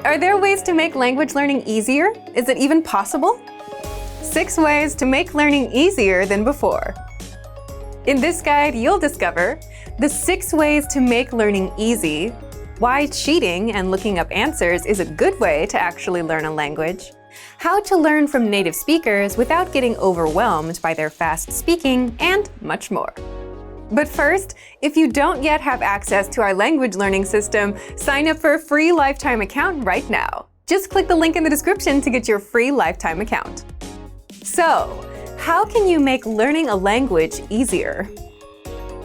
Are there ways to make language learning easier? Is it even possible? 6 ways to make learning easier than before. In this guide, you'll discover the 6 ways to make learning easy, why cheating and looking up answers is a good way to actually learn a language, how to learn from native speakers without getting overwhelmed by their fast speaking, and much more. But first, if you don't yet have access to our language learning system, sign up for a free lifetime account right now. Just click the link in the description to get your free lifetime account. So, how can you make learning a language easier?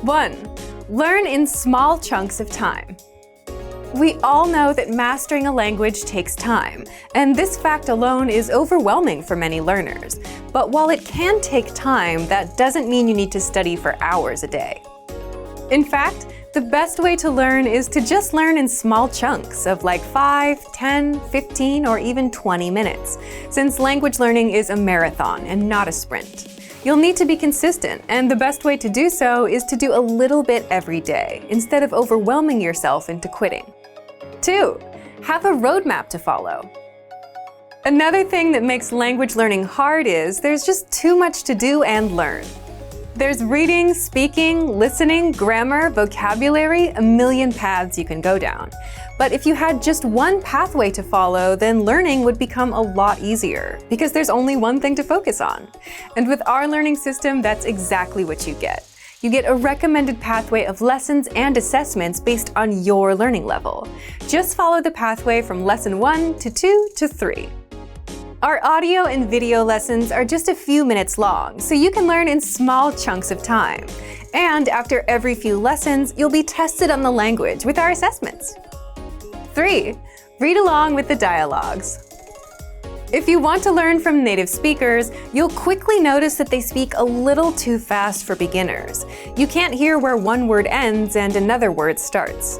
1. Learn in small chunks of time. We all know that mastering a language takes time, and this fact alone is overwhelming for many learners. But while it can take time, that doesn't mean you need to study for hours a day. In fact, the best way to learn is to just learn in small chunks of like 5, 10, 15, or even 20 minutes, since language learning is a marathon and not a sprint. You'll need to be consistent, and the best way to do so is to do a little bit every day, instead of overwhelming yourself into quitting. 2. Have a roadmap to follow. Another thing that makes language learning hard is there's just too much to do and learn. There's reading, speaking, listening, grammar, vocabulary, a million paths you can go down. But if you had just one pathway to follow, then learning would become a lot easier, because there's only one thing to focus on. And with our learning system, that's exactly what you get. You get a recommended pathway of lessons and assessments based on your learning level. Just follow the pathway from lesson 1 to 2 to 3. Our audio and video lessons are just a few minutes long, so you can learn in small chunks of time. And after every few lessons, you'll be tested on the language with our assessments. 3. Read along with the dialogues. If you want to learn from native speakers, you'll quickly notice that they speak a little too fast for beginners. You can't hear where one word ends and another word starts.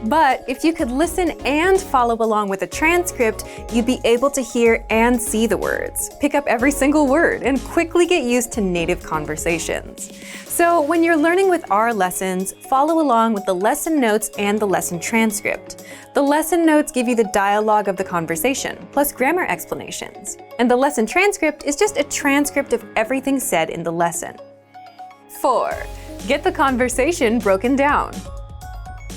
But if you could listen and follow along with a transcript, you'd be able to hear and see the words, pick up every single word, and quickly get used to native conversations. So when you're learning with our lessons, follow along with the lesson notes and the lesson transcript. The lesson notes give you the dialogue of the conversation, plus grammar explanations. And the lesson transcript is just a transcript of everything said in the lesson. 4. Get the conversation broken down.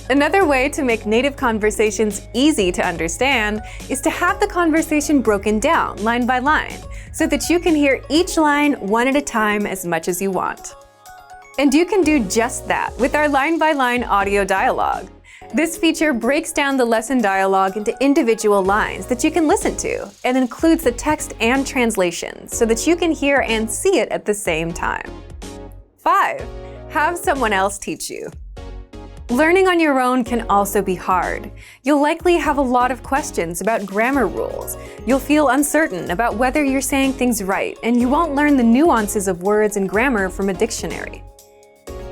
Another way to make native conversations easy to understand is to have the conversation broken down line by line, so that you can hear each line one at a time as much as you want. And you can do just that with our line-by-line audio dialogue. This feature breaks down the lesson dialogue into individual lines that you can listen to, and includes the text and translations so that you can hear and see it at the same time. 5. Have someone else teach you. Learning on your own can also be hard. You'll likely have a lot of questions about grammar rules. You'll feel uncertain about whether you're saying things right, and you won't learn the nuances of words and grammar from a dictionary.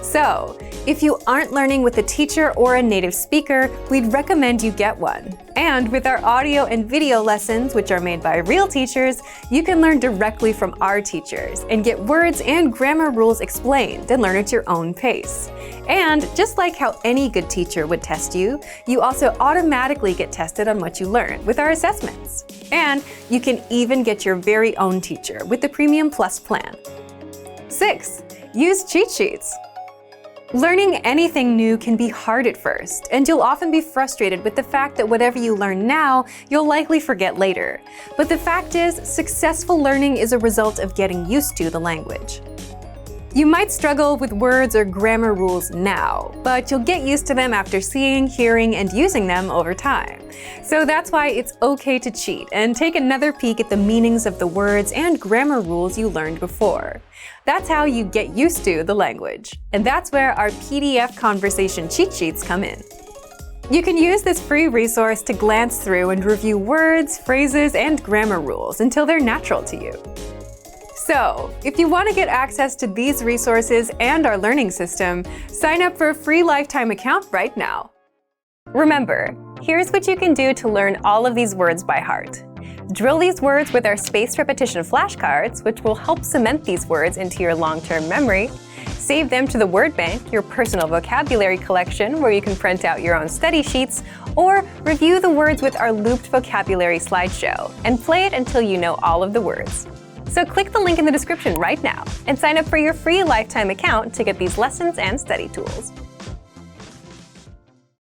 So, if you aren't learning with a teacher or a native speaker, we'd recommend you get one. And with our audio and video lessons, which are made by real teachers, you can learn directly from our teachers and get words and grammar rules explained and learn at your own pace. And just like how any good teacher would test you, you also automatically get tested on what you learn with our assessments. And you can even get your very own teacher with the Premium Plus plan. 6. Use cheat sheets. Learning anything new can be hard at first, and you'll often be frustrated with the fact that whatever you learn now, you'll likely forget later. But the fact is, successful learning is a result of getting used to the language. You might struggle with words or grammar rules now, but you'll get used to them after seeing, hearing, and using them over time. So that's why it's okay to cheat and take another peek at the meanings of the words and grammar rules you learned before. That's how you get used to the language. And that's where our PDF conversation cheat sheets come in. You can use this free resource to glance through and review words, phrases, and grammar rules until they're natural to you. So, if you want to get access to these resources and our learning system, sign up for a free lifetime account right now. Remember, here's what you can do to learn all of these words by heart. Drill these words with our spaced repetition flashcards, which will help cement these words into your long-term memory. Save them to the Word Bank, your personal vocabulary collection where you can print out your own study sheets, or review the words with our looped vocabulary slideshow and play it until you know all of the words. So click the link in the description right now and sign up for your free lifetime account to get these lessons and study tools.